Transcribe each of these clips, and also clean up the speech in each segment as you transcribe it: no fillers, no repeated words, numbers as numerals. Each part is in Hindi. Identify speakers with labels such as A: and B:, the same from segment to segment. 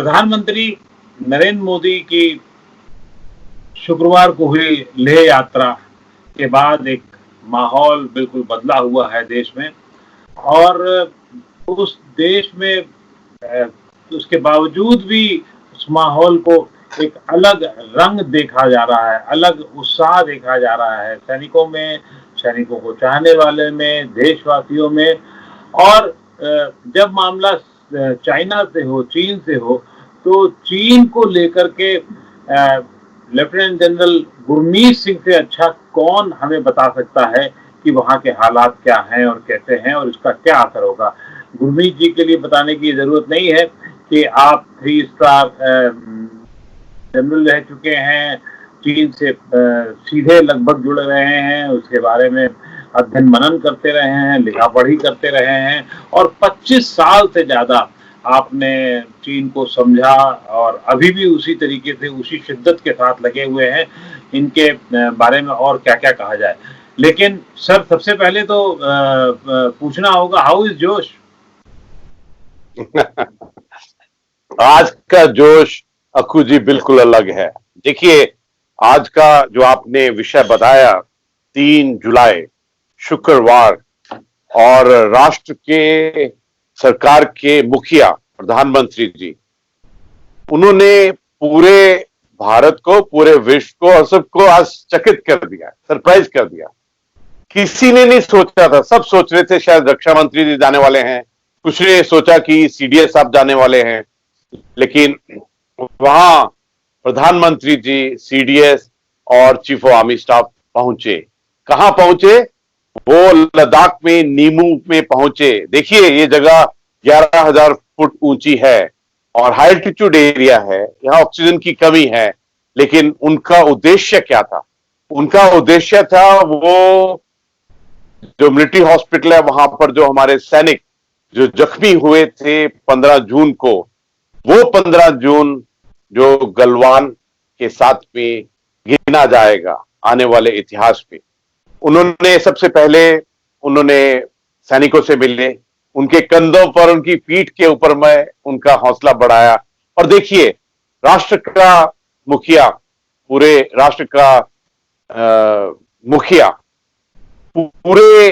A: प्रधानमंत्री नरेंद्र मोदी की शुक्रवार को हुई लेह यात्रा के बाद एक माहौल बिल्कुल बदला हुआ है देश में। और उस देश में उसके बावजूद भी उस माहौल को एक अलग रंग देखा जा रहा है, अलग उत्साह देखा जा रहा है सैनिकों में, सैनिकों को चाहने वाले में, देशवासियों में। और जब मामला चाइना से हो, चीन से हो, तो चीन को लेकर के लेफ्टिनेंट जनरल गुरमीत सिंह से अच्छा कौन हमें बता सकता है कि वहां के हालात क्या हैं और कैसे हैं और इसका क्या असर होगा। गुरमीत जी के लिए बताने की जरूरत नहीं है कि आप 3 स्टार जनरल रह चुके हैं, चीन से सीधे लगभग जुड़ रहे हैं, उसके बारे में अध्ययन मनन करते रहे हैं, लिखा पढ़ी करते रहे हैं और 25 साल से ज्यादा आपने चीन को समझा और अभी भी उसी तरीके से उसी शिद्दत के साथ लगे हुए हैं। इनके बारे में और क्या क्या कहा जाए, लेकिन सर सबसे पहले तो पूछना होगा, हाउ इज जोश?
B: आज का जोश अक्कू जी बिल्कुल अलग है। देखिए, आज का जो आपने विषय बताया 3 जुलाई शुक्रवार, और राष्ट्र के सरकार के मुखिया प्रधानमंत्री जी, उन्होंने पूरे भारत को, पूरे विश्व को और सबको आश्चर्यचकित कर दिया, सरप्राइज कर दिया। किसी ने नहीं सोचा था, सब सोच रहे थे शायद रक्षा मंत्री जी जाने वाले हैं, कुछ ने सोचा कि सीडीएस साहब जाने वाले हैं, लेकिन वहां प्रधानमंत्री जी, सीडीएस और चीफ ऑफ आर्मी स्टाफ पहुंचे। कहां पहुंचे? वो लद्दाख में नीमू में पहुंचे। देखिए, ये जगह 11,000 फुट ऊंची है और हाई एल्टीट्यूड एरिया है, यहां ऑक्सीजन की कमी है। लेकिन उनका उद्देश्य क्या था? उनका उद्देश्य था वो जो मिलिट्री हॉस्पिटल है वहां पर जो हमारे सैनिक जो जख्मी हुए थे 15 जून को, वो 15 जून जो गलवान के साथ में गिना जाएगा आने वाले इतिहास में। उन्होंने सबसे पहले उन्होंने सैनिकों से मिले, उनके कंधों पर, उनकी पीठ के ऊपर मैं उनका हौसला बढ़ाया। और देखिए, राष्ट्र का मुखिया, पूरे राष्ट्र का मुखिया, पूरे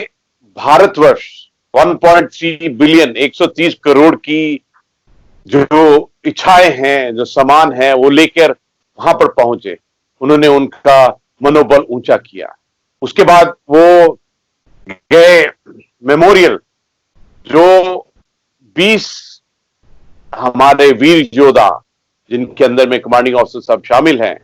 B: भारतवर्ष 1.3 बिलियन 130 करोड़ की जो इच्छाएं हैं, जो समान है, वो लेकर वहां पर पहुंचे। उन्होंने उनका मनोबल ऊंचा किया। उसके बाद वो गए मेमोरियल, जो 20 हमारे वीर योद्धा, जिनके अंदर में कमांडिंग ऑफिसर सब शामिल हैं,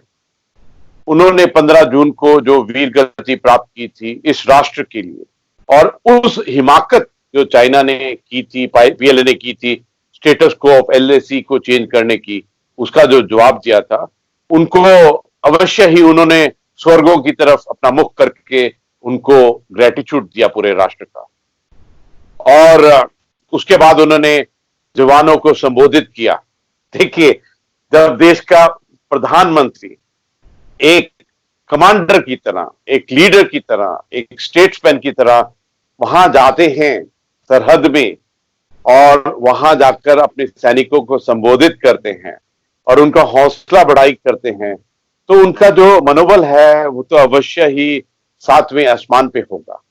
B: उन्होंने 15 जून को जो वीर गति प्राप्त की थी इस राष्ट्र के लिए, और उस हिमाकत जो चाइना ने की थी, पीएलए ने की थी, स्टेटस को ऑफ एलएसी को चेंज करने की, उसका जो जवाब दिया था, उनको अवश्य ही उन्होंने स्वर्गों की तरफ अपना मुख करके उनको ग्रेटिट्यूड दिया पूरे राष्ट्र का। और उसके बाद उन्होंने जवानों को संबोधित किया। देखिए, जब देश का प्रधानमंत्री एक कमांडर की तरह, एक लीडर की तरह, एक स्टेट्समैन की तरह वहां जाते हैं सरहद में, और वहां जाकर अपने सैनिकों को संबोधित करते हैं और उनका हौसला बढ़ाई करते हैं, तो उनका जो मनोबल है वो तो अवश्य ही 7वें आसमान पे होगा।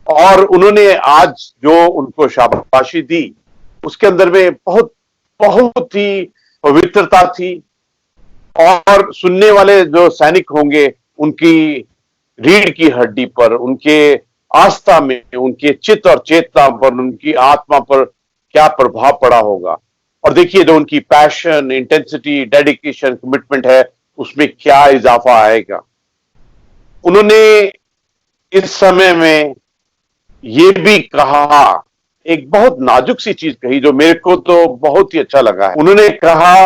B: और उन्होंने आज जो उनको शाबाशी दी, उसके अंदर में बहुत बहुत ही पवित्रता थी। और सुनने वाले जो सैनिक होंगे, उनकी रीढ़ की हड्डी पर, उनके आस्था में, उनके चित्त और चेतना पर, उनकी आत्मा पर क्या प्रभाव पड़ा होगा। और देखिए, जो उनकी पैशन, इंटेंसिटी, डेडिकेशन, कमिटमेंट है, उसमें क्या इजाफा आएगा। उन्होंने इस समय में ये भी कहा, एक बहुत नाजुक सी चीज कही जो मेरे को तो बहुत ही अच्छा लगा है। उन्होंने कहा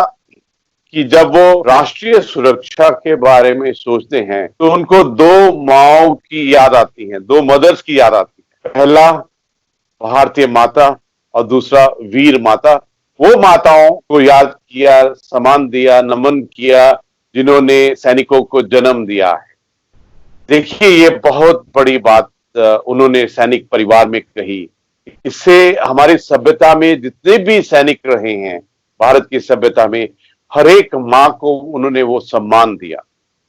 B: कि जब वो राष्ट्रीय सुरक्षा के बारे में सोचते हैं तो उनको 2 माओं की याद आती है, 2 मदर्स की याद आती है। पहला भारतीय माता और दूसरा वीर माता। वो माताओं को याद किया, सम्मान दिया, नमन किया, जिन्होंने सैनिकों को जन्म दिया है। देखिए, ये बहुत बड़ी बात उन्होंने सैनिक परिवार में कही। इससे हमारी सभ्यता में जितने भी सैनिक रहे हैं, भारत की सभ्यता में हर एक माँ को उन्होंने वो सम्मान दिया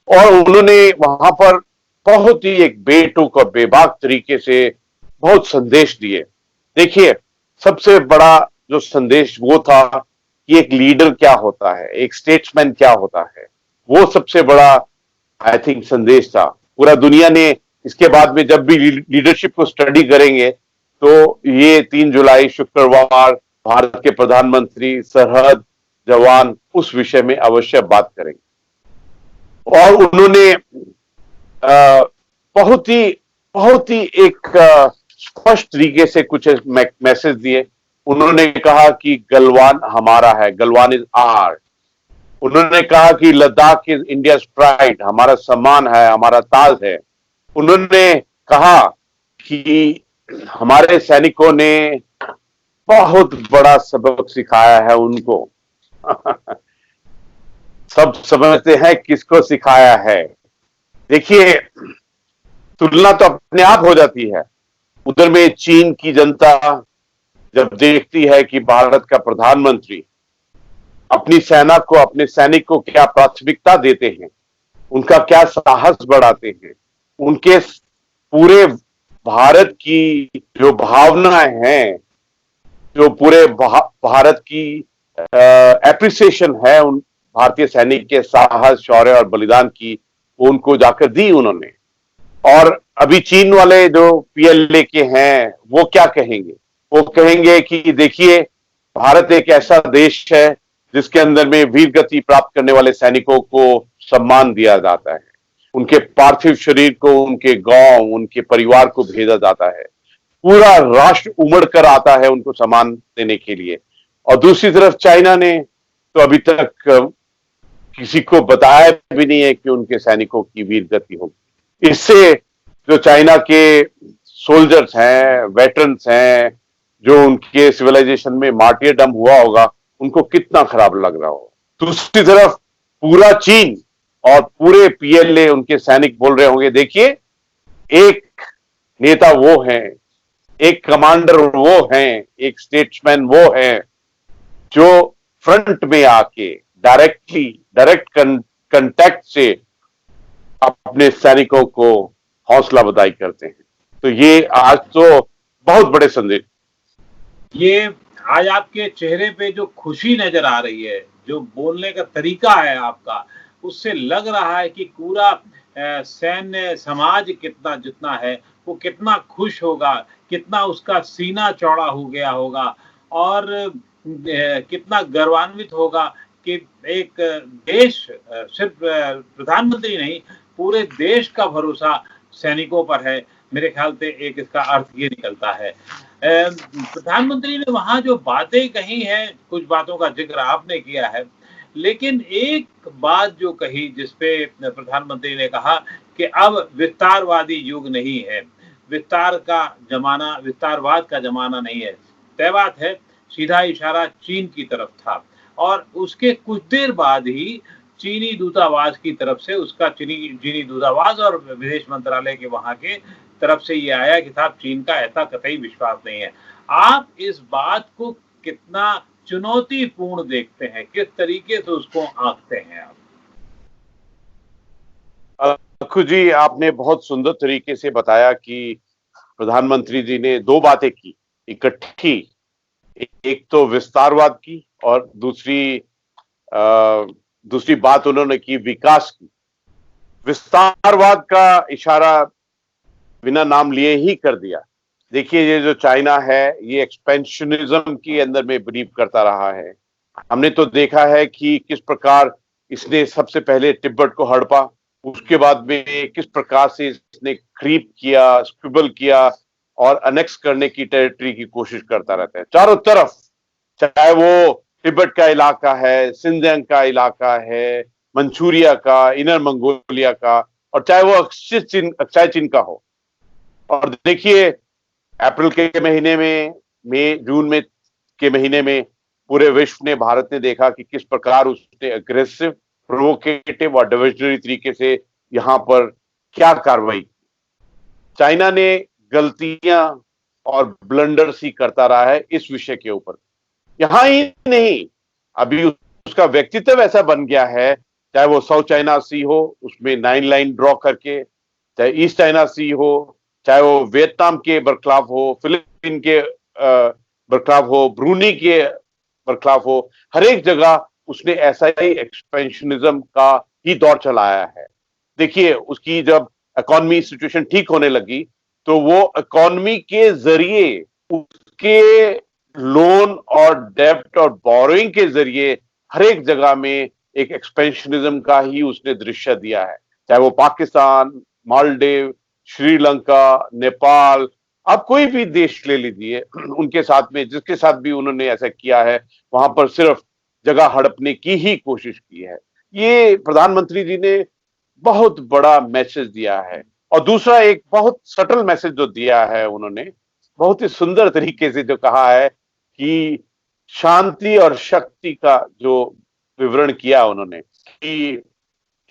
B: और उन्होंने वहां पर बहुत ही एक बेटुक और बेबाक तरीके से बहुत संदेश दिए। देखिए, सबसे बड़ा जो संदेश वो था कि एक लीडर क्या होता है, एक स्टेट्समैन क्या होता है, वो सबसे बड़ा आई थिंक संदेश था। पूरा दुनिया ने इसके बाद में जब भी लीडरशिप को स्टडी करेंगे तो ये 3 जुलाई शुक्रवार भारत के प्रधानमंत्री सरहद जवान उस विषय में अवश्य बात करेंगे। और उन्होंने बहुत ही एक स्पष्ट तरीके से कुछ मैसेज दिए। उन्होंने कहा कि गलवान हमारा है, गलवान इज आर। उन्होंने कहा कि लद्दाख इज इंडिया प्राइड, हमारा सम्मान है, हमारा ताज है। उन्होंने कहा कि हमारे सैनिकों ने बहुत बड़ा सबक सिखाया है उनको। सब समझते हैं किसको सिखाया है। देखिए, तुलना तो अपने आप हो जाती है। उधर में चीन की जनता जब देखती है कि भारत का प्रधानमंत्री अपनी सेना को, अपने सैनिक को क्या प्राथमिकता देते हैं, उनका क्या साहस बढ़ाते हैं, उनके पूरे भारत की जो भावनाएं हैं, जो पूरे भारत की एप्रिसिएशन है उन भारतीय सैनिक के साहस, शौर्य और बलिदान की, उनको जाकर दी उन्होंने। और अभी चीन वाले जो पीएलए के हैं वो क्या कहेंगे? वो कहेंगे कि देखिए, भारत एक ऐसा देश है जिसके अंदर में वीर गति प्राप्त करने वाले सैनिकों को सम्मान दिया जाता है, उनके पार्थिव शरीर को उनके गांव, उनके परिवार को भेजा जाता है, पूरा राष्ट्र उमड़ कर आता है उनको सम्मान देने के लिए। और दूसरी तरफ चाइना ने तो अभी तक किसी को बताया भी नहीं है कि उनके सैनिकों की वीर गति होगी। इससे जो चाइना के सोल्जर्स हैं, वेटरन्स हैं, जो उनके सिविलाइजेशन में मार्टियरडम हुआ होगा, उनको कितना खराब लग रहा हो। दूसरी तरफ पूरा चीन और पूरे पीएलए, उनके सैनिक बोल रहे होंगे, देखिए, एक नेता वो हैं, एक कमांडर वो हैं, एक स्टेट्समैन वो हैं जो फ्रंट में आके डायरेक्ट कांटेक्ट से अपने सैनिकों को हौसला बधाई करते हैं। तो ये आज तो बहुत बड़े संदेश।
A: ये आज आपके चेहरे पे जो खुशी नजर आ रही है, जो बोलने का तरीका है आपका, उससे लग रहा है कि पूरा सैन्य समाज कितना जितना है वो कितना खुश होगा, कितना उसका सीना चौड़ा हो गया होगा और कितना गर्वान्वित होगा कि एक देश, सिर्फ प्रधानमंत्री नहीं, पूरे देश का भरोसा सैनिकों पर है। मेरे ख्याल से एक इसका अर्थ ये निकलता है। प्रधानमंत्री ने वहां जो बातें कही हैं, कुछ बातों का जिक्र आपने किया है, लेकिन एक बात जो कही जिसपे प्रधानमंत्री ने कहा कि अब विस्तारवादी युग नहीं है, विस्तारवाद का जमाना नहीं है। तय बात है, सीधा इशारा चीन की तरफ था और उसके कुछ देर बाद ही चीनी दूतावास की तरफ से, उसका चीनी दूतावास और विदेश मंत्रालय के वहां के तरफ से ये आया कि साहब, चीन का ऐसा कतई विश्वास नहीं है। आप इस बात को कितना चुनौतीपूर्ण देखते हैं, किस तरीके से उसको आंकते हैं आप?
B: अखू जी, आपने बहुत सुंदर तरीके से बताया कि प्रधानमंत्री जी ने दो बातें की इकट्ठी, एक तो विस्तारवाद की और दूसरी बात उन्होंने की विकास की। विस्तारवाद का इशारा बिना नाम लिए ही कर दिया। देखिए, ये जो चाइना है ये एक्सपेंशनिज्म के अंदर में बिलीव करता रहा है। हमने तो देखा है कि किस प्रकार इसने सबसे पहले तिब्बत को हड़पा, उसके बाद में किस प्रकार से इसने क्रीप किया, स्क्रिबल किया और अनेक्स करने की टेरिटरी की कोशिश करता रहता है चारों तरफ। चाहे वो तिब्बत का इलाका है, सिंजियांग का इलाका है, मंचूरिया का, इनर मंगोलिया का, और चाहे वो अक्षय चीन का हो। और देखिए, अप्रैल के महीने में, मई जून में के महीने में पूरे विश्व ने, भारत ने देखा कि किस प्रकार उसने अग्रेसिव, प्रोवोकेटिव और डिविजनरी तरीके से यहां पर क्या कार्रवाई। चाइना ने गलतियां और ब्लंडर्स ही करता रहा है इस विषय के ऊपर। यहां ही नहीं, अभी उसका व्यक्तित्व ऐसा बन गया है, चाहे वो साउथ चाइना सी हो, उसमें 9 लाइन ड्रॉ करके, चाहे ईस्ट चाइना सी हो, चाहे वो वियतनाम के बरखलाफ हो, फिलीपीन के बरखलाफ हो, ब्रूनी के बरखलाफ हो, हर एक जगह उसने ऐसा ही एक्सपेंशनिज्म का ही दौर चलाया है। देखिए, उसकी जब इकोनॉमी सिचुएशन ठीक होने लगी, तो वो इकोनॉमी के जरिए उसके लोन और डेब्ट और बोरोइंग के जरिए हर एक जगह में एक एक्सपेंशनिज्म का ही उसने दृश्य दिया है। चाहे वो पाकिस्तान, मालदीव, श्रीलंका, नेपाल, आप कोई भी देश ले लीजिए, उनके साथ में जिसके साथ भी उन्होंने ऐसा किया है, वहां पर सिर्फ जगह हड़पने की ही कोशिश की है। ये प्रधानमंत्री जी ने बहुत बड़ा मैसेज दिया है। और दूसरा एक बहुत सटल मैसेज जो दिया है उन्होंने, बहुत ही सुंदर तरीके से जो कहा है कि शांति और शक्ति का जो विवरण किया उन्होंने, कि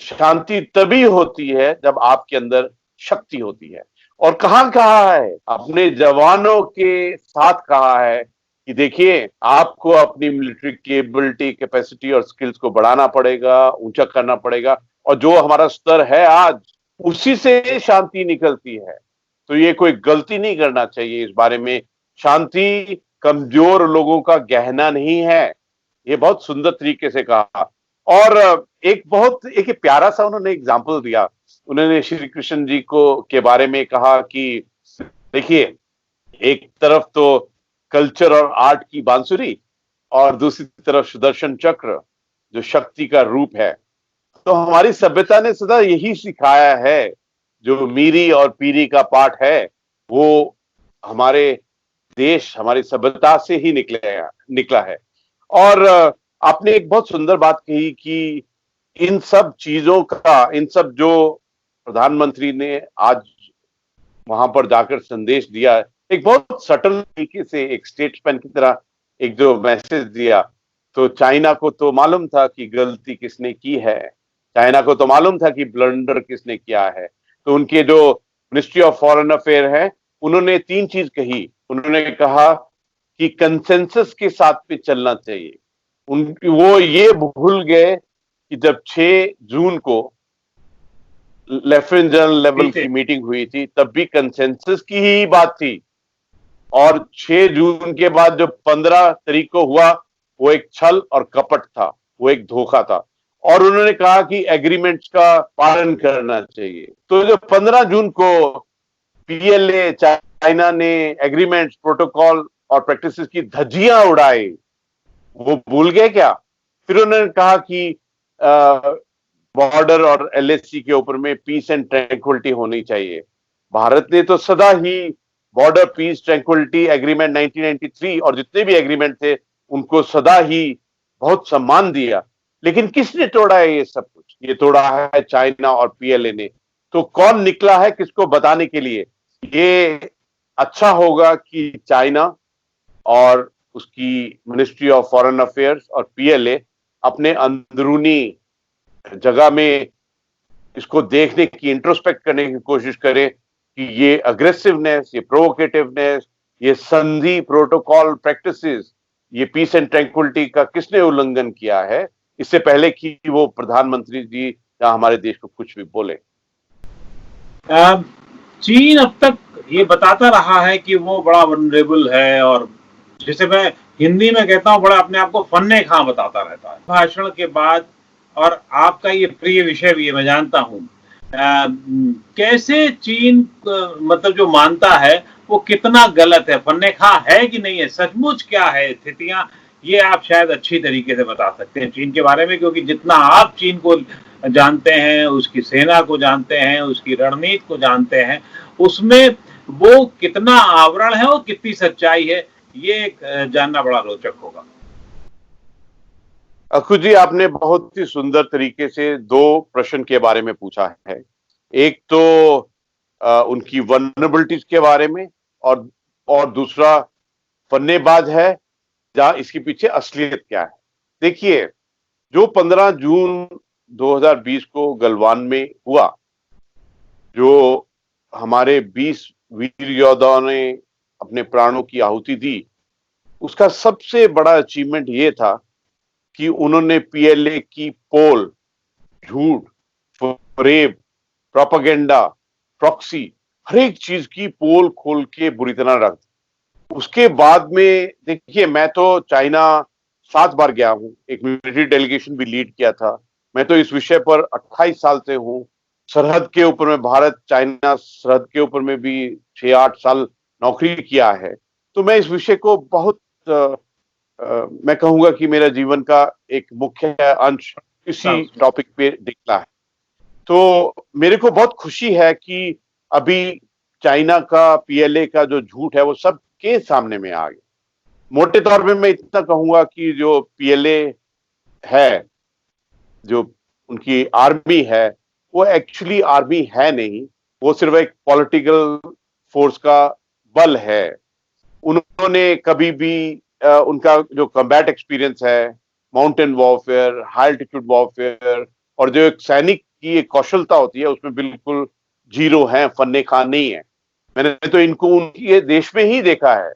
B: शांति तभी होती है जब आपके अंदर शक्ति होती है। और कहाँ कहा है, अपने जवानों के साथ कहा है कि देखिए, आपको अपनी मिलिट्री केपेबिलिटी, कैपेसिटी और स्किल्स को बढ़ाना पड़ेगा, ऊंचा करना पड़ेगा, और जो हमारा स्तर है आज, उसी से शांति निकलती है। तो ये कोई गलती नहीं करना चाहिए इस बारे में। शांति कमजोर लोगों का गहना नहीं है। ये बहुत सुंदर तरीके से कहा। और एक प्यारा सा उन्होंने एग्जाम्पल दिया। उन्होंने श्री कृष्ण जी को के बारे में कहा कि देखिए, एक तरफ तो कल्चर और आर्ट की बांसुरी, और दूसरी तरफ सुदर्शन चक्र जो शक्ति का रूप है। तो हमारी सभ्यता ने सदा यही सिखाया है, जो मीरी और पीरी का पाठ है, वो हमारे देश, हमारी सभ्यता से ही निकला है। और आपने एक बहुत सुंदर बात कही कि इन सब चीजों का, इन सब जो प्रधानमंत्री ने आज वहां पर जाकर संदेश दिया, एक बहुत सटल तरीके से, एक स्टेट्समैन की तरह एक जो मैसेज दिया, तो चाइना को तो मालूम था कि गलती किसने की है, चाइना को तो मालूम था कि ब्लंडर किसने किया है। तो उनके जो मिनिस्ट्री ऑफ फॉरेन अफेयर है, उन्होंने 3 चीज कही। उन्होंने कहा कि कंसेंसस के साथ में चलना चाहिए। वो ये भूल गए कि जब 6 जून को लेफ्टिनेंट जनरल लेवल की मीटिंग हुई थी, तब भी कंसेंसस की ही बात थी। और 6 जून के बाद जो 15 तारीख को हुआ, वो एक छल और कपट था, वो एक धोखा था। और उन्होंने कहा कि एग्रीमेंट्स का पालन करना चाहिए। तो जो 15 जून को पीएलए, चाइना ने एग्रीमेंट्स, प्रोटोकॉल और प्रैक्टिसेस की धज्जियां उड़ाई, वो भूल गए क्या? फिर उन्होंने कहा कि बॉर्डर और एलएसी के ऊपर में पीस एंड ट्रैंक्विलिटी होनी चाहिए। भारत ने तो सदा ही बॉर्डर पीस ट्रैंक्विलिटी एग्रीमेंट 1993 और जितने भी एग्रीमेंट थे, उनको सदा ही बहुत सम्मान दिया। लेकिन किसने तोड़ा है ये सब कुछ? ये तोड़ा है चाइना और पीएलए ने। तो कौन निकला है किसको बताने के लिए? ये अच्छा होगा कि चाइना और उसकी मिनिस्ट्री ऑफ फॉरेन अफेयर्स और पीएलए अपने अंदरूनी जगह में इसको देखने की, इंट्रोस्पेक्ट करने की कोशिश करें कि ये अग्रेसिवनेस, ये प्रोवोकेटिवनेस, ये संधि, प्रोटोकॉल, प्रैक्टिसेस, ये पीस एंड ट्रैंक्विलिटी का किसने उल्लंघन किया है, इससे पहले कि वो प्रधानमंत्री जी या हमारे देश को कुछ भी बोले।
A: चीन अब तक ये बताता रहा है कि वो बड़ा वनरेबल है, और जिसे मैं हिंदी में कहता हूँ, बड़ा अपने आप को फन्ने खां बताता रहता है। भाषण के बाद, और आपका ये प्रिय विषय भी है, मैं जानता हूँ, कैसे चीन मतलब जो मानता है वो कितना गलत है, फन्ने खां है कि नहीं है, सचमुच क्या है स्थितियां, ये आप शायद अच्छी तरीके से बता सकते हैं चीन के बारे में, क्योंकि जितना आप चीन को जानते हैं, उसकी सेना को जानते हैं, उसकी रणनीति को जानते हैं, उसमें वो कितना आवरण है और कितनी सच्चाई है, ये जानना बड़ा रोचक होगा।
B: अखू जी, आपने बहुत ही सुंदर तरीके से 2 प्रश्न के बारे में पूछा है। एक तो उनकी वल्नरेबिलिटीज के बारे में, और दूसरा फन्नेबाज है जहां इसके पीछे असलियत क्या है। देखिए, जो 15 जून 2020 को गलवान में हुआ, जो हमारे 20 वीर योद्धाओं ने अपने प्राणों की आहुति दी, उसका सबसे बड़ा अचीवमेंट ये था कि उन्होंने पीएलए की पोल, झूठ, फरेब, प्रोपागेंडा, प्रॉक्सी, हर एक चीज की पोल खोल के बुरी तरह रख दी। उसके बाद में देखिए, मैं तो चाइना 7 बार गया हूं, एक मिलिट्री डेलीगेशन भी लीड किया था। मैं तो इस विषय पर 28 साल से हूं। सरहद के ऊपर में, भारत चाइना सरहद के ऊपर में भी 6-8 साल नौकरी किया है। तो मैं इस विषय को बहुत मैं कहूंगा कि मेरा जीवन का एक मुख्य अंश इसी टॉपिक पे निकला है। तो मेरे को बहुत खुशी है कि अभी चाइना का पीएलए का जो झूठ है वो सबके सामने में आ गया। मोटे तौर पे मैं इतना कहूंगा कि जो पीएलए है, जो उनकी आर्मी है, वो एक्चुअली आर्मी है नहीं, वो सिर्फ एक पॉलिटिकल फोर्स का बल है। उन्होंने कभी भी उनका जो कम्बैट एक्सपीरियंस है, mountain warfare, high altitude warfare, और जो एक सैनिक की एक कौशलता होती है, उसमें बिल्कुल जीरो है, फन्ने खान नहीं है। मैंने तो इनको उनके देश में ही देखा है।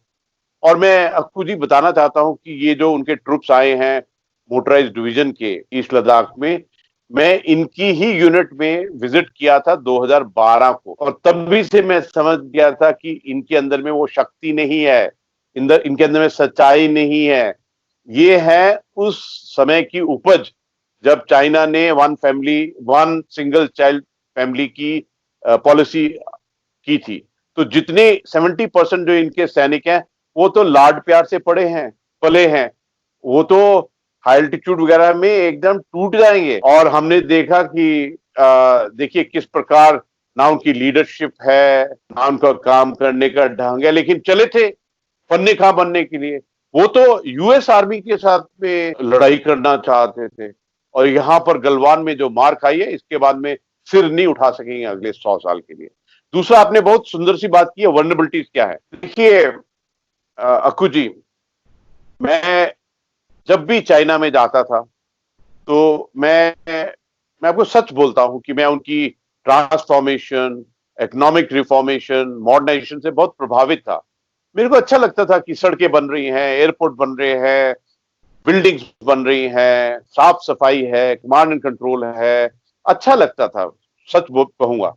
B: और मैं अक्कू जी बताना चाहता हूं कि ये जो उनके ट्रुप्स आए हैं मोटराइज डिवीजन के ईस्ट लद्दाख में, मैं इनकी ही यूनिट में विजिट किया था 2012 को, और तब भी से मैं समझ गया था कि इनके अंदर में वो शक्ति नहीं है, इनके अंदर में सच्चाई नहीं है। ये है उस समय की उपज जब चाइना ने वन सिंगल चाइल्ड फैमिली की पॉलिसी की थी। तो जितने 70% जो इनके सैनिक हैं, वो तो लाड प्यार से पले हैं, वो तो हाई एल्टीट्यूड वगैरह में एकदम टूट जाएंगे। और हमने देखा कि देखिए किस प्रकार ना उनकी लीडरशिप है, ना उनका काम करने का ढंग है, लेकिन चले थे फन्ने खा बनने के लिए। वो तो यूएस आर्मी के साथ में लड़ाई करना चाहते थे, और यहां पर गलवान में जो मार खाई है, इसके बाद में सिर नहीं उठा सकेंगे अगले 100 साल के लिए। दूसरा, आपने बहुत सुंदर सी बात की है, वर्नेबिलिटीज क्या है। देखिए अक्कू जी, मैं जब भी चाइना में जाता था तो मैं आपको सच बोलता हूं कि मैं उनकी ट्रांसफॉर्मेशन, इकोनॉमिक रिफॉर्मेशन, मॉडर्नाइजेशन से बहुत प्रभावित था। मेरे को अच्छा लगता था कि सड़कें बन रही हैं, एयरपोर्ट बन रहे हैं, बिल्डिंग्स बन रही हैं, साफ सफाई है, कमांड एंड कंट्रोल है, अच्छा लगता था, सच कहूंगा।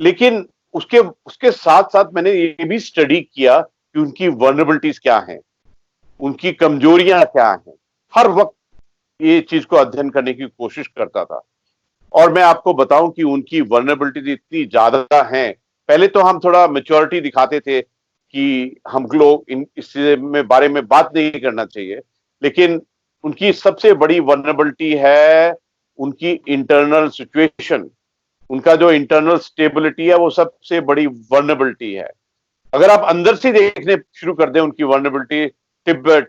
B: लेकिन उसके उसके साथ साथ मैंने ये भी स्टडी किया कि उनकी वर्नेबिलिटीज क्या हैं, उनकी कमजोरियां क्या हैं। हर वक्त ये चीज को अध्ययन करने की कोशिश करता था। और मैं आपको बताऊं कि उनकी वर्नेबिलिटीज इतनी ज्यादा हैं। पहले तो हम थोड़ा मेच्योरिटी दिखाते थे कि हम लोग इस में बारे में बात नहीं करना चाहिए, लेकिन उनकी सबसे बड़ी वर्नेबिलिटी है उनकी इंटरनल सिचुएशन। उनका जो इंटरनल स्टेबिलिटी है, वो सबसे बड़ी वर्नेबिलिटी है। अगर आप अंदर से देखने शुरू कर दें उनकी vulnerability, Tibet,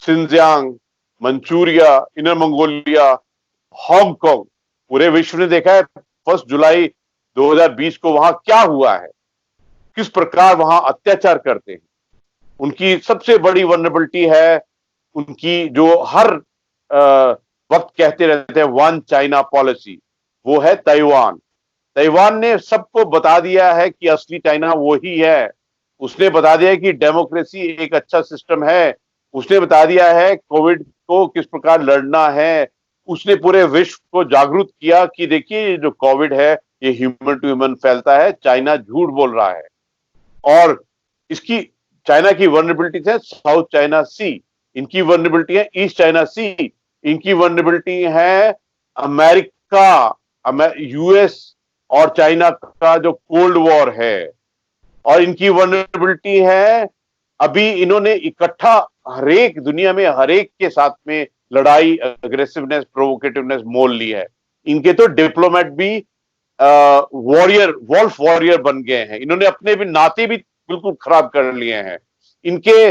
B: Xinjiang, Manchuria, inner Mongolia, Hong Kong, पूरे विश्व ने देखा है 1 जुलाई 2020 को वहां क्या हुआ है, किस प्रकार वहां अत्याचार करते हैं। उनकी सबसे बड़ी वर्नेबिलिटी है उनकी जो हर वक्त कहते रहते हैं वन चाइना पॉलिसी, वो है ताइवान। ताइवान ने सबको बता दिया है कि असली चाइना वो ही है। उसने बता दिया है कि डेमोक्रेसी एक अच्छा सिस्टम है। उसने बता दिया है कोविड को किस प्रकार लड़ना है। उसने पूरे विश्व को जागरूक किया कि देखिए जो कोविड है ये ह्यूमन टू ह्यूमन फैलता है, चाइना झूठ बोल रहा है। और इसकी चाइना की वर्नेबिलिटी है साउथ चाइना सी, इनकी वर्नेबिलिटी है ईस्ट चाइना सी, इनकी वर्नेबिलिटी है अमेरिका, यूएस और चाइना का जो कोल्ड वॉर है, और इनकी वर्नेबिलिटी है अभी इन्होंने इकट्ठा हरेक दुनिया में हरेक के साथ में लड़ाई, अग्रेसिवनेस, प्रोवोकेटिवनेस मोल ली है। इनके तो डिप्लोमेट भी वॉल्फ वॉरियर बन गए हैं। इन्होंने अपने भी नाते भी बिल्कुल खराब कर लिए हैं। इनके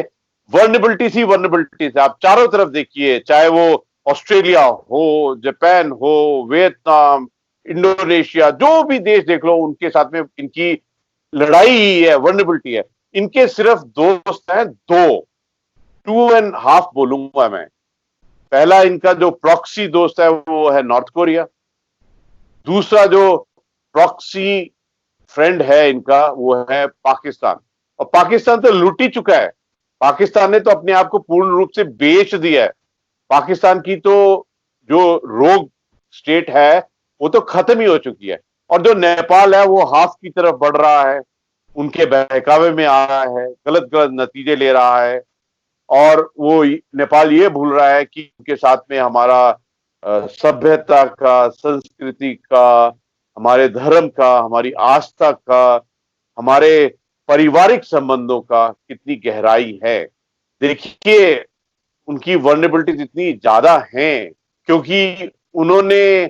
B: वर्नेबिलिटीज ही वर्नेबिलिटीज है। आप चारों तरफ देखिए, चाहे वो ऑस्ट्रेलिया हो, जापान हो, वियतनाम, इंडोनेशिया, जो भी देश देख लो, उनके साथ में इनकी लड़ाई ही है, वर्नेबिलिटी है। इनके सिर्फ दोस्त हैं दो, 2.5 बोलूंगा मैं। पहला इनका जो प्रॉक्सी दोस्त है वो है नॉर्थ कोरिया। दूसरा जो प्रॉक्सी फ्रेंड है इनका वो है पाकिस्तान। और पाकिस्तान तो लूट ही चुका है। पाकिस्तान ने तो अपने आप को पूर्ण रूप से बेच दिया है। पाकिस्तान की तो जो रोग स्टेट है वो तो खत्म ही हो चुकी है, और जो नेपाल है वो हाफ की तरफ बढ़ रहा है, उनके बहकावे में आ रहा है, गलत गलत नतीजे ले रहा है। और वो नेपाल ये भूल रहा है कि उनके साथ में हमारा सभ्यता का, संस्कृति का, हमारे धर्म का, हमारी आस्था का, हमारे पारिवारिक संबंधों का कितनी गहराई है। देखिए उनकी वर्नेबिलिटीज इतनी ज्यादा हैं क्योंकि उन्होंने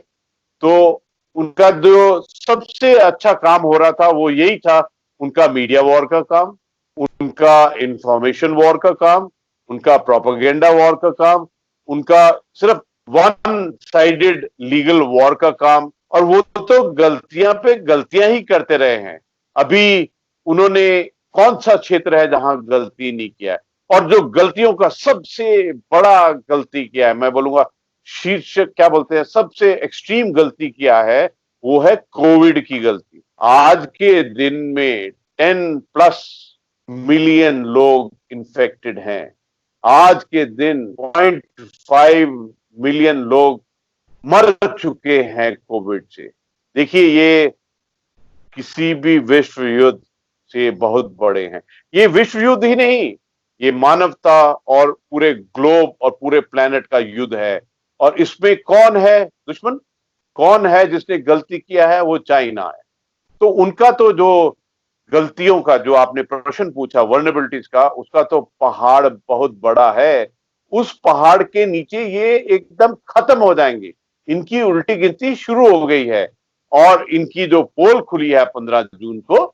B: तो उनका जो सबसे अच्छा काम हो रहा था वो यही था, उनका मीडिया वॉर का काम, उनका इंफॉर्मेशन वॉर का काम, उनका प्रोपेगेंडा वॉर का काम, उनका सिर्फ वन साइडेड लीगल वॉर का काम, और वो तो गलतियां पे गलतियां ही करते रहे हैं। अभी उन्होंने कौन सा क्षेत्र है जहां गलती नहीं किया है, और जो गलतियों का सबसे बड़ा गलती किया है, मैं बोलूंगा शीर्ष क्या बोलते हैं, सबसे एक्सट्रीम गलती किया है, वो है कोविड की गलती। आज के दिन में 10+ मिलियन लोग इन्फेक्टेड हैं। आज के दिन 0.5 मिलियन लोग मर चुके हैं कोविड से। देखिए ये किसी भी विश्व युद्ध से बहुत बड़े हैं। ये विश्व युद्ध ही नहीं, ये मानवता और पूरे ग्लोब और पूरे प्लेनेट का युद्ध है। और इसमें कौन है दुश्मन, कौन है जिसने गलती किया है? वो चाइना है। तो उनका तो जो गलतियों का जो आपने प्रश्न पूछा वर्नेबिलिटीज का, उसका तो पहाड़ बहुत बड़ा है। उस पहाड़ के नीचे ये एकदम खत्म हो जाएंगे। इनकी उल्टी गिनती शुरू हो गई है, और इनकी जो पोल खुली है 15 जून को,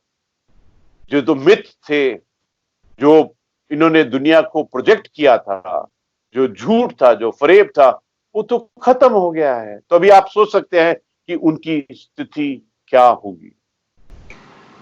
B: जो तो मिथ थे, जो इन्होंने दुनिया को प्रोजेक्ट किया था, जो झूठ था, जो फरेब था, वो तो खत्म हो गया है। तो अभी आप सोच सकते हैं कि उनकी स्थिति क्या होगी।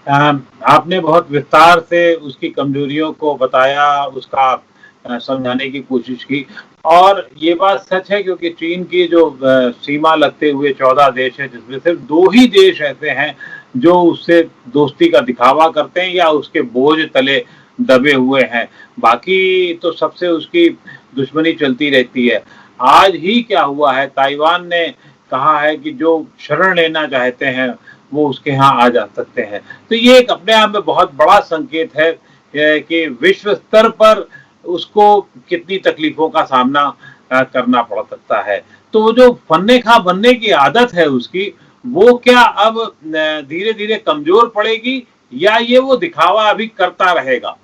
A: आपने बहुत विस्तार से उसकी कमजोरियों को बताया, उसका समझाने की कोशिश की। और ये बात सच है क्योंकि चीन की जो सीमा लगते हुए 14 देश है, जिसमें सिर्फ 2 ही देश ऐसे हैं जो उससे दोस्ती का दिखावा करते हैं या उसके बोझ तले दबे हुए हैं। बाकी तो सबसे उसकी दुश्मनी चलती रहती है। आज ही क्या हुआ है, ताइवान ने कहा है कि जो शरण लेना चाहते हैं वो उसके यहाँ आ जा सकते हैं। तो ये एक अपने आप में बहुत बड़ा संकेत है कि विश्व स्तर पर उसको कितनी तकलीफों का सामना करना पड़ सकता है। तो वो जो फन्ने खा बनने की आदत है उसकी, वो क्या अब धीरे धीरे कमजोर पड़ेगी या ये वो दिखावा अभी करता रहेगा?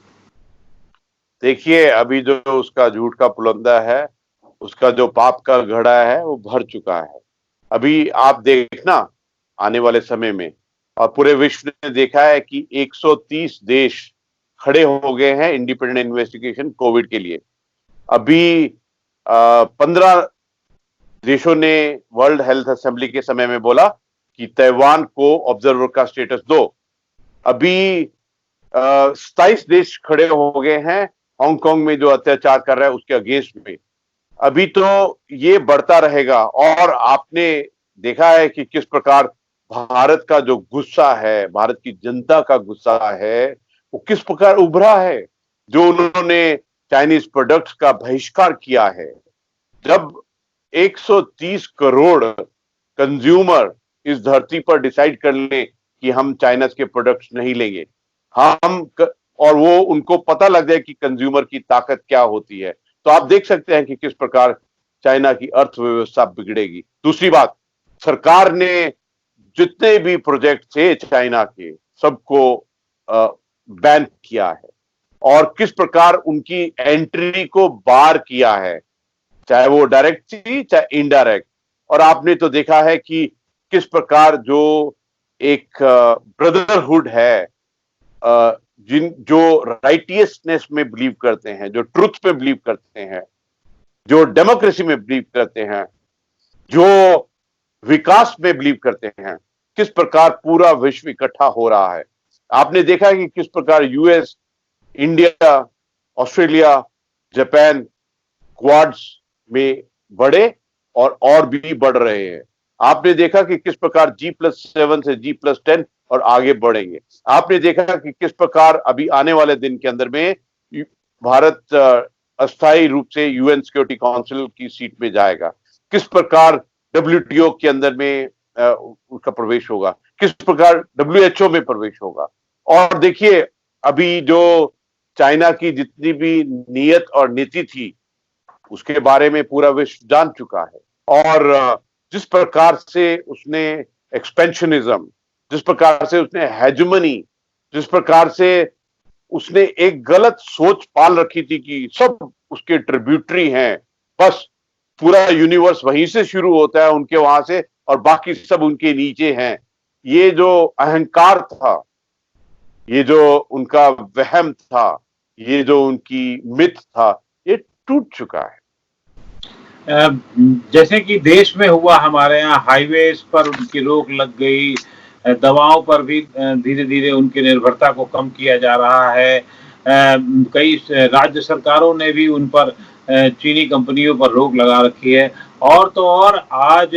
B: देखिए अभी जो उसका झूठ का पुलंदा है, उसका जो पाप का घड़ा है वो भर चुका है। अभी आप देखना आने वाले समय में, और पूरे विश्व ने देखा है कि 130 देश खड़े हो गए हैं इंडिपेंडेंट इन्वेस्टिगेशन कोविड के लिए। अभी 15 देशों ने वर्ल्ड हेल्थ असेंबली के समय में बोला कि ताइवान को ऑब्जर्वर का स्टेटस दो। अभी 27 देश खड़े हो गए हैं हांगकांग में जो अत्याचार कर रहा है उसके अगेंस्ट में। अभी तो ये बढ़ता रहेगा। और आपने देखा है कि किस प्रकार भारत का जो गुस्सा है, भारत की जनता का गुस्सा है, वो किस प्रकार उभरा है। जो उन्होंने चाइनीज प्रोडक्ट्स का बहिष्कार किया है। जब 130 करोड़ कंज्यूमर इस धरती पर डिसाइड कर ले कि हम चाइना के प्रोडक्ट्स नहीं लेंगे, और वो उनको पता लग जाए कि कंज्यूमर की ताकत क्या होती है, तो आप देख सकते हैं कि किस प्रकार चाइना की अर्थव्यवस्था बिगड़ेगी। दूसरी बात, सरकार ने जितने भी प्रोजेक्ट थे चाइना के सबको बैन किया है, और किस प्रकार उनकी एंट्री को बार किया है, चाहे वो डायरेक्ट थी चाहे इनडायरेक्ट। और आपने तो देखा है कि किस प्रकार जो एक ब्रदरहुड है, जो राइटियसनेस में बिलीव करते हैं, जो ट्रुथ पे बिलीव करते हैं, जो डेमोक्रेसी में बिलीव करते हैं, जो विकास में बिलीव करते हैं, किस प्रकार पूरा विश्व इकट्ठा हो रहा है। आपने देखा कि किस प्रकार US, India, Australia, Japan Quads में बढ़े और भी बढ़ रहे हैं। आपने देखा कि किस प्रकार G+7 से G+10 और आगे बढ़ेंगे। आपने देखा कि किस प्रकार अभी आने वाले दिन के अंदर में भारत अस्थायी रूप से यूएन सिक्योरिटी काउंसिल की सीट में जाएगा, किस प्रकार डब्ल्यूटीओ के अंदर में उसका प्रवेश होगा, किस प्रकार डब्ल्यूएचओ में प्रवेश होगा। और देखिए अभी जो चाइना की जितनी भी नीयत और नीति थी उसके बारे में पूरा विश्व जान चुका है। और जिस प्रकार से उसने एक्सपेंशनिज्म, जिस प्रकार से उसने हेजुमनी, जिस प्रकार से उसने एक गलत सोच पाल रखी थी कि सब उसके ट्रिब्यूटरी हैं, बस पूरा यूनिवर्स वहीं से शुरू होता है उनके वहां से और बाकी सब उनके नीचे हैं। ये जो अहंकार था, ये जो उनका वहम था, ये जो उनकी मिथ था, ये टूट चुका है।
A: जैसे कि देश में हुआ, हमारे यहाँ हाईवेज पर उनकी रोक लग गई, दवाओं पर भी धीरे धीरे उनकी निर्भरता को कम किया जा रहा है। कई राज्य सरकारों ने भी उन पर, चीनी कंपनियों पर रोक लगा रखी है। और तो और आज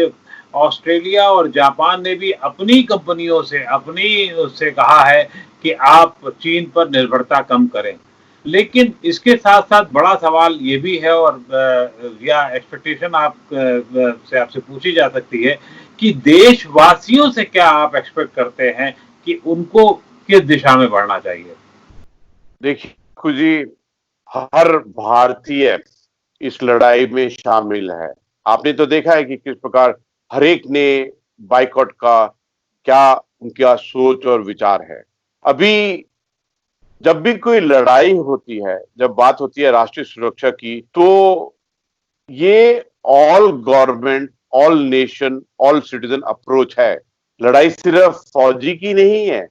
A: ऑस्ट्रेलिया और जापान ने भी अपनी कंपनियों से, अपनी उससे कहा है कि आप चीन पर निर्भरता कम करें। लेकिन इसके साथ साथ बड़ा सवाल ये भी है, और या एक्सपेक्टेशन आप से आपसे पूछी जा सकती है कि देशवासियों से क्या आप एक्सपेक्ट करते हैं कि उनको किस दिशा में बढ़ना चाहिए?
B: देखिए जी, हर भारतीय इस लड़ाई में शामिल है। आपने तो देखा है कि किस प्रकार हर एक ने बाइकआउट का क्या उनका सोच और विचार है। अभी जब भी कोई लड़ाई होती है, जब बात होती है राष्ट्रीय सुरक्षा की, तो ये all government, all nation, all citizen approach है। लड़ाई सिर्फ फौजी की नहीं है,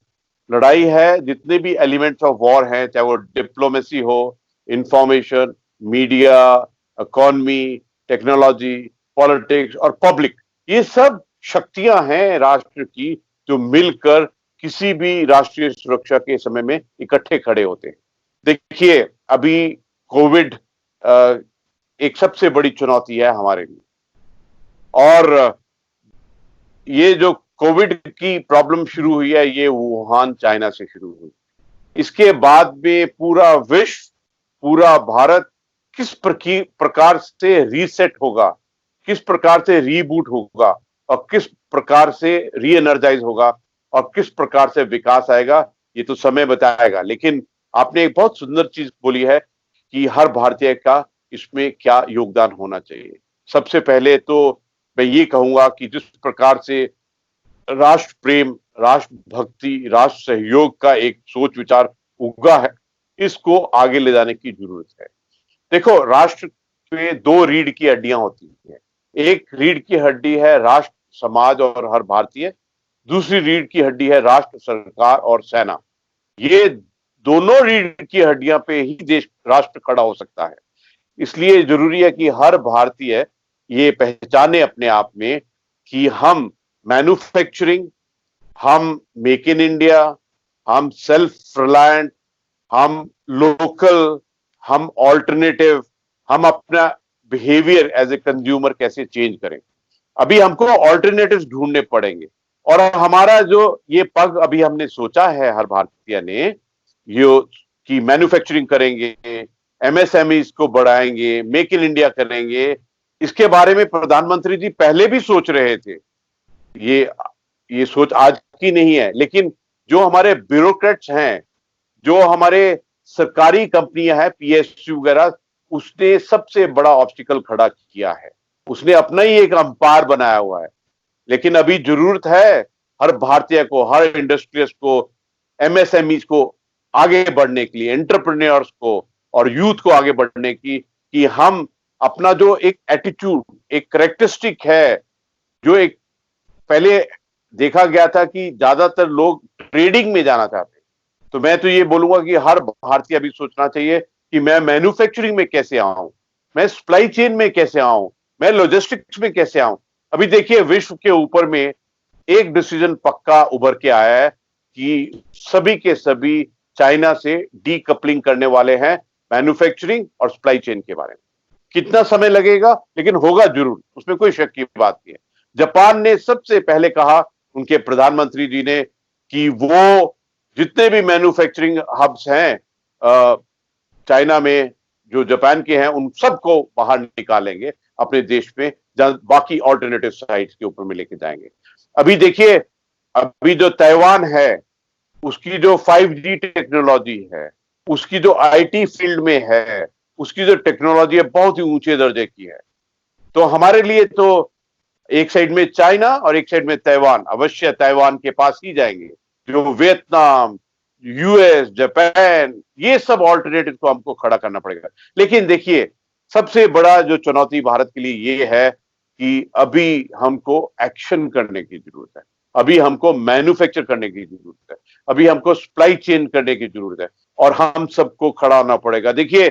B: लड़ाई है जितने भी एलिमेंट्स ऑफ वॉर हैं, चाहे वो डिप्लोमेसी हो, information, media, economy, technology, politics और पब्लिक, ये सब शक्तियां हैं राष्ट्र की जो मिलकर किसी भी राष्ट्रीय सुरक्षा के समय में इकट्ठे खड़े होते हैं। देखिए अभी कोविड एक सबसे बड़ी चुनौती है हमारे लिए, और ये जो कोविड की प्रॉब्लम शुरू हुई है ये वुहान चाइना से शुरू हुई। इसके बाद में पूरा विश्व, पूरा भारत किस प्रकार से रीसेट होगा, किस प्रकार से रीबूट होगा और किस प्रकार से री एनर्जाइज होगा और किस प्रकार से विकास आएगा, ये तो समय बताएगा। लेकिन आपने एक बहुत सुंदर चीज बोली है कि हर भारतीय का इसमें क्या योगदान होना चाहिए। सबसे पहले तो मैं ये कहूंगा कि जिस प्रकार से राष्ट्र प्रेम, राष्ट्र भक्ति, राष्ट्र सहयोग का एक सोच विचार उगा है, इसको आगे ले जाने की जरूरत है। देखो, राष्ट्र में दो रीढ़ की हड्डियां होती हैं। एक रीढ़ की हड्डी है राष्ट्र समाज और हर भारतीय, दूसरी रीढ़ की हड्डी है राष्ट्र सरकार और सेना। ये दोनों रीढ़ की हड्डियां पे ही देश, राष्ट्र खड़ा हो सकता है। इसलिए जरूरी है कि हर भारतीय ये पहचाने अपने आप में कि हम मैन्युफैक्चरिंग, हम मेक इन इंडिया, हम सेल्फ रिलायंट, हम लोकल, हम ऑल्टरनेटिव, हम अपना बिहेवियर एज ए कंज्यूमर कैसे चेंज करें। अभी हमको ऑल्टरनेटिव्स ढूंढने पड़ेंगे। और हमारा जो ये पग अभी हमने सोचा है हर भारतीय ने, ये कि मैन्युफैक्चरिंग करेंगे, एमएसएमईज को बढ़ाएंगे, मेक इन इंडिया करेंगे, इसके बारे में प्रधानमंत्री जी पहले भी सोच रहे थे। ये सोच आज की नहीं है, लेकिन जो हमारे ब्यूरोक्रेट्स हैं, जो हमारे सरकारी कंपनियां हैं, पीएसयू वगैरह, उसने सबसे बड़ा ऑब्स्टिकल खड़ा किया है। उसने अपना ही एक अंपायर बनाया हुआ है। लेकिन अभी जरूरत है हर भारतीय को, हर इंडस्ट्रियलिस्ट को, एमएसएमईज को आगे बढ़ने के लिए, एंटरप्रेन्योर्स को और यूथ को आगे बढ़ने की, कि हम अपना जो एक एटीट्यूड, एक कैरेक्टरिस्टिक है, जो एक पहले देखा गया था कि ज्यादातर लोग ट्रेडिंग में जाना चाहते हैं, तो मैं तो ये बोलूंगा कि हर भारतीय अभी सोचना चाहिए कि मैं मैन्युफैक्चरिंग में कैसे आऊं, मैं सप्लाई चेन में कैसे आऊं, मैं लॉजिस्टिक्स में कैसे आऊं। अभी देखिए विश्व के ऊपर में एक डिसीजन पक्का उभर के आया है कि सभी के सभी चाइना से डीकपलिंग करने वाले हैं मैन्युफैक्चरिंग और सप्लाई चेन के बारे में। कितना समय लगेगा, लेकिन होगा जरूर, उसमें कोई शक की बात नहीं है। जापान ने सबसे पहले कहा, उनके प्रधानमंत्री जी ने, कि वो जितने भी मैन्युफैक्चरिंग हब्स हैं चाइना में, जो जापान के हैं उन सबको बाहर निकालेंगे अपने देश में, जहां बाकी ऑल्टरनेटिव साइट्स के ऊपर में लेके जाएंगे। अभी देखिए, अभी जो ताइवान है उसकी जो 5G टेक्नोलॉजी है, उसकी जो आईटी फील्ड में है, उसकी जो टेक्नोलॉजी है बहुत ही ऊंचे दर्जे की है। तो हमारे लिए तो एक साइड में चाइना और एक साइड में ताइवान, अवश्य ताइवान के पास ही जाएंगे। जो वियतनाम, यूएस, जापान, ये सब ऑल्टरनेटिव को हमको खड़ा करना पड़ेगा। लेकिन देखिए, सबसे बड़ा जो चुनौती भारत के लिए ये है कि अभी हमको एक्शन करने की जरूरत है, अभी हमको मैन्युफैक्चर करने की जरूरत है, अभी हमको सप्लाई चेन करने की जरूरत है, और हम सबको खड़ा होना पड़ेगा। देखिए,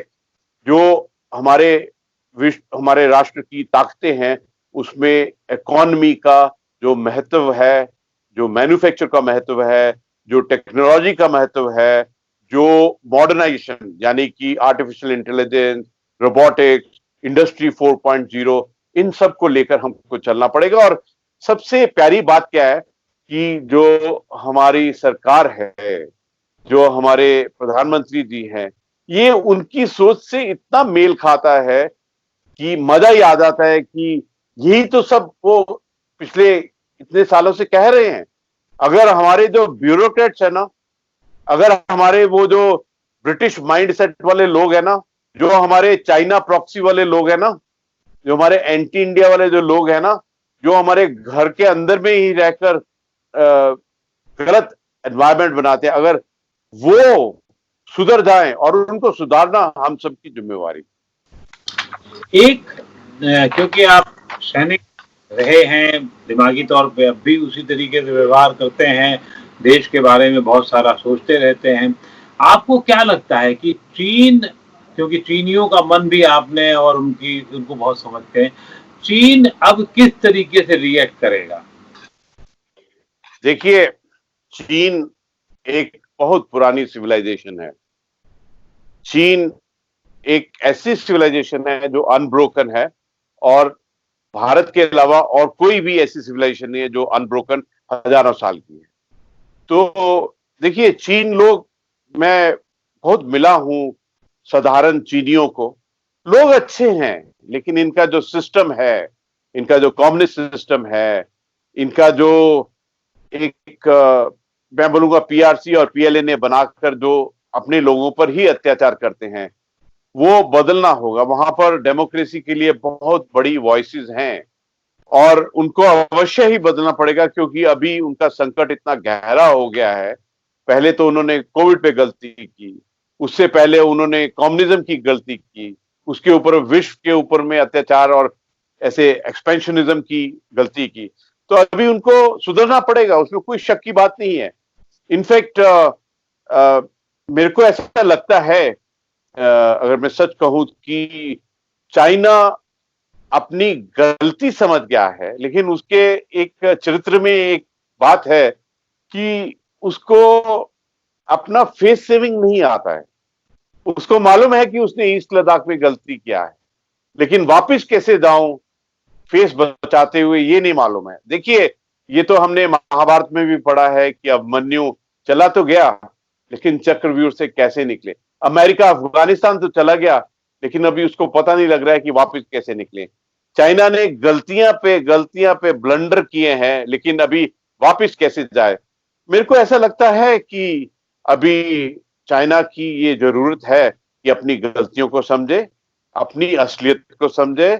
B: जो हमारे राष्ट्र की ताकतें हैं, उसमें इकोनॉमी का जो महत्व है, जो मैन्युफैक्चर का महत्व है, जो टेक्नोलॉजी का महत्व है, जो मॉडर्नाइजेशन यानी कि आर्टिफिशियल इंटेलिजेंस, रोबोटिक्स, इंडस्ट्री 4.0, इन सब को लेकर हमको चलना पड़ेगा। और सबसे प्यारी बात क्या है कि जो हमारी सरकार है, जो हमारे प्रधानमंत्री जी हैं, ये उनकी सोच से इतना मेल खाता है कि मजा ही आ जाता है कि यही तो सब वो पिछले इतने सालों से कह रहे हैं। अगर हमारे जो ब्यूरोक्रेट्स है ना, अगर हमारे वो जो ब्रिटिश माइंडसेट वाले लोग हैं ना, जो हमारे चाइना प्रॉक्सी वाले लोग हैं ना, जो हमारे एंटी इंडिया वाले जो लोग हैं ना, जो हमारे घर के अंदर में ही रहकर गलत एनवायरनमेंट बनाते हैं, अगर वो सुधर जाएं, और उनको सुधारना हम सबकी जिम्मेवारी।
A: एक क्योंकि आप सैनिक रहे हैं, दिमागी तौर पे अब भी उसी तरीके से व्यवहार करते हैं, देश के बारे में बहुत सारा सोचते रहते हैं, आपको क्या लगता है कि चीन, क्योंकि चीनियों का मन भी आपने और उनको बहुत समझते हैं, चीन अब किस तरीके से रिएक्ट करेगा?
B: देखिए, चीन एक बहुत पुरानी सिविलाइजेशन है। चीन एक ऐसी सिविलाइजेशन है जो अनब्रोकन है, और भारत के अलावा और कोई भी ऐसी सिविलाइजेशन नहीं है जो अनब्रोकन हजारों साल की है। तो देखिए, चीन लोग, मैं बहुत मिला हूं साधारण चीनियों को, लोग अच्छे हैं, लेकिन इनका जो सिस्टम है, इनका जो कम्युनिस्ट सिस्टम है, इनका जो एक मैं बोलूंगा पीआरसी और पीएलए ने बनाकर जो अपने लोगों पर ही अत्याचार करते हैं, वो बदलना होगा। वहां पर डेमोक्रेसी के लिए बहुत बड़ी वॉइसेस हैं, और उनको अवश्य ही बदलना पड़ेगा, क्योंकि अभी उनका संकट इतना गहरा हो गया है। पहले तो उन्होंने कोविड पे गलती की, उससे पहले उन्होंने कम्युनिज्म की गलती की, उसके ऊपर विश्व के ऊपर में अत्याचार और ऐसे एक्सपेंशनिज्म की गलती की। तो अभी उनको सुधरना पड़ेगा, उसमें कोई शक की बात नहीं है। इनफैक्ट मेरे को ऐसा लगता है, अगर मैं सच कहूं, कि चाइना अपनी गलती समझ गया है, लेकिन उसके एक चरित्र में एक बात है कि उसको अपना फेस सेविंग नहीं आता है। उसको मालूम है कि उसने ईस्ट लद्दाख में गलती किया है, लेकिन वापस कैसे जाऊं फेस बचाते हुए, ये नहीं मालूम है। देखिए, ये तो हमने महाभारत में भी पढ़ा है कि अभिमन्यु चला तो गया, लेकिन चक्रव्यूह से कैसे निकले। अमेरिका अफगानिस्तान तो चला गया, लेकिन अभी उसको पता नहीं लग रहा है कि वापस कैसे निकले। चाइना ने गलतियां पे ब्लंडर किए हैं, लेकिन अभी वापस कैसे जाए। मेरे को ऐसा लगता है कि अभी चाइना की ये जरूरत है कि अपनी गलतियों को समझे, अपनी असलियत को समझे,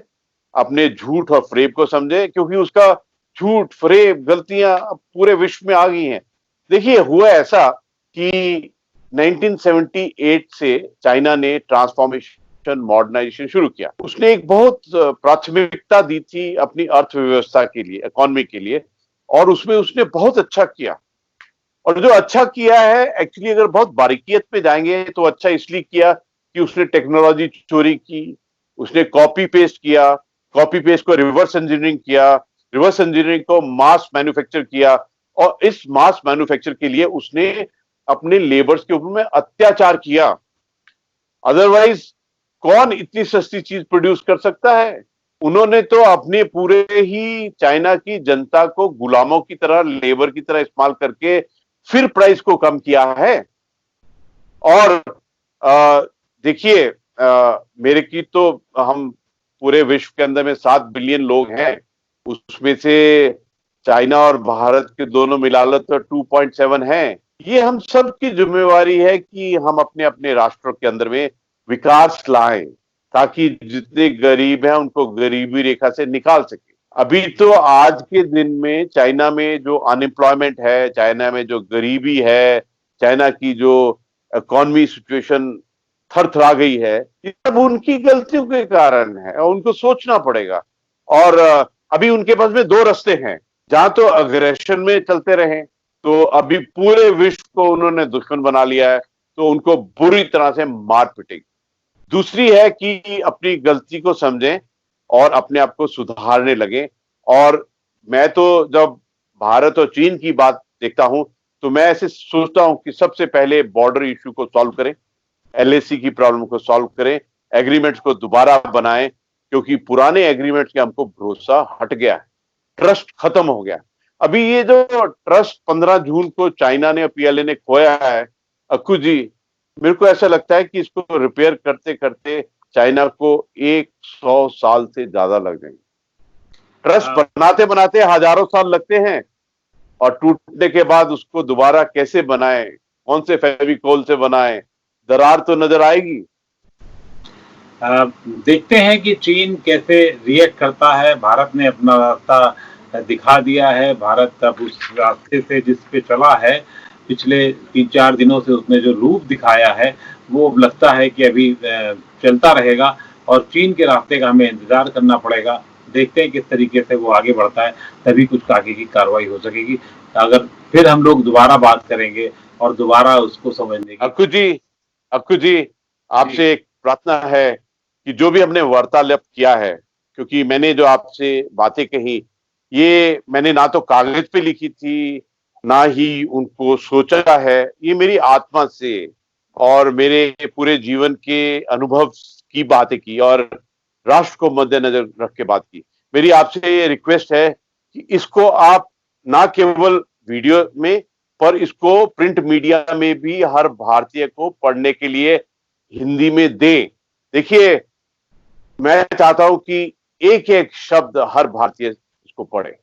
B: अपने झूठ और फरेब को समझे, क्योंकि उसका झूठ, फरेब, गलतियां पूरे विश्व में आ गई हैं। देखिए, हुआ ऐसा कि 1978 से चाइना ने ट्रांसफॉर्मेशन, मॉडर्नाइजेशन शुरू किया। उसने एक बहुत प्राथमिकता दी थी अपनी अर्थव्यवस्था के लिए, इकोनॉमी के लिए, और उसमें उसने बहुत अच्छा किया। और जो अच्छा किया है, एक्चुअली अगर बहुत बारीकियत पे जाएंगे तो अच्छा इसलिए किया कि उसने टेक्नोलॉजी चोरी की, उसने कॉपी पेस्ट किया, कॉपी पेस्ट को रिवर्स इंजीनियरिंग किया, रिवर्स इंजीनियरिंग को मास मैन्युफैक्चर किया, और इस मास मैन्युफैक्चर के लिए उसने अपने लेबर्स के ऊपर में अत्याचार किया। अदरवाइज कौन इतनी सस्ती चीज प्रोड्यूस कर सकता है? उन्होंने तो अपने पूरे ही चाइना की जनता को गुलामों की तरह, लेबर की तरह इस्तेमाल करके फिर प्राइस को कम किया है। और देखिए, मेरे की तो हम पूरे विश्व के अंदर में 7 बिलियन लोग हैं, उसमें से चाइना और भारत के दोनों मिला लो तो 2.7 है। ये हम सब की जिम्मेवारी है कि हम अपने अपने राष्ट्रों के अंदर में विकास लाएं, ताकि जितने गरीब हैं उनको गरीबी रेखा से निकाल सके। अभी तो आज के दिन में चाइना में जो अनएम्प्लॉयमेंट है, चाइना में जो गरीबी है, चाइना की जो इकोनॉमी सिचुएशन थरथरा गई है, ये सब उनकी गलतियों के कारण है और उनको सोचना पड़ेगा। और अभी उनके पास में 2 रास्ते हैं, जहां तो अग्रेशन में चलते रहे, तो अभी पूरे विश्व को उन्होंने दुश्मन बना लिया है, तो उनको बुरी तरह से मार पिटेगी। दूसरी है कि अपनी गलती को समझें और अपने आप को सुधारने लगे। और मैं तो जब भारत और चीन की बात देखता हूं, तो मैं ऐसे सोचता हूं कि सबसे पहले बॉर्डर इश्यू को सॉल्व करें, एलएसी की प्रॉब्लम को सॉल्व करें, एग्रीमेंट्स को दोबारा बनाएं, क्योंकि पुराने एग्रीमेंट्स के हमको भरोसा हट गया है, ट्रस्ट खत्म हो गया। अभी ये जो ट्रस्ट 15 जून को चाइना ने और पीएलए ने खोया है, अक्कू जी, मेरे को ऐसा लगता है कि इसको रिपेयर करते करते चाइना को 100 साल से ज्यादा लग जाएंगे। ट्रस्ट बनाते बनाते हजारों साल लगते हैं और टूटने के बाद उसको दोबारा कैसे बनाएं, कौन से फेविकोल से बनाएं, दरार तो नजर आएगी।
A: देखते हैं कि चीन कैसे रिएक्ट करता है। भारत ने अपना रास्ता दिखा दिया है। भारत अब उस रास्ते से जिस पे चला है पिछले 3-4 दिनों से, उसने जो रूप दिखाया है वो लगता है कि अभी चलता रहेगा और चीन के रास्ते का हमें इंतजार करना पड़ेगा। देखते हैं किस तरीके से वो आगे बढ़ता है, तभी कुछ आगे की कार्रवाई हो सकेगी। अगर फिर हम लोग दोबारा बात करेंगे और दोबारा उसको समझने की।
B: अक्कू जी, आपसे एक प्रार्थना है कि जो भी हमने वार्तालाप किया है, क्योंकि मैंने जो आपसे बातें कही, ये मैंने ना तो कागज पे लिखी थी, ना ही उनको सोचा है, ये मेरी आत्मा से और मेरे पूरे जीवन के अनुभव की बातें की और राष्ट्र को मद्देनजर रख के बात की। मेरी आपसे ये रिक्वेस्ट है कि इसको आप ना केवल वीडियो में, पर इसको प्रिंट मीडिया में भी हर भारतीय को पढ़ने के लिए हिंदी में दें। देखिए, मैं चाहता हूं कि एक एक शब्द हर भारतीय इसको पढ़े।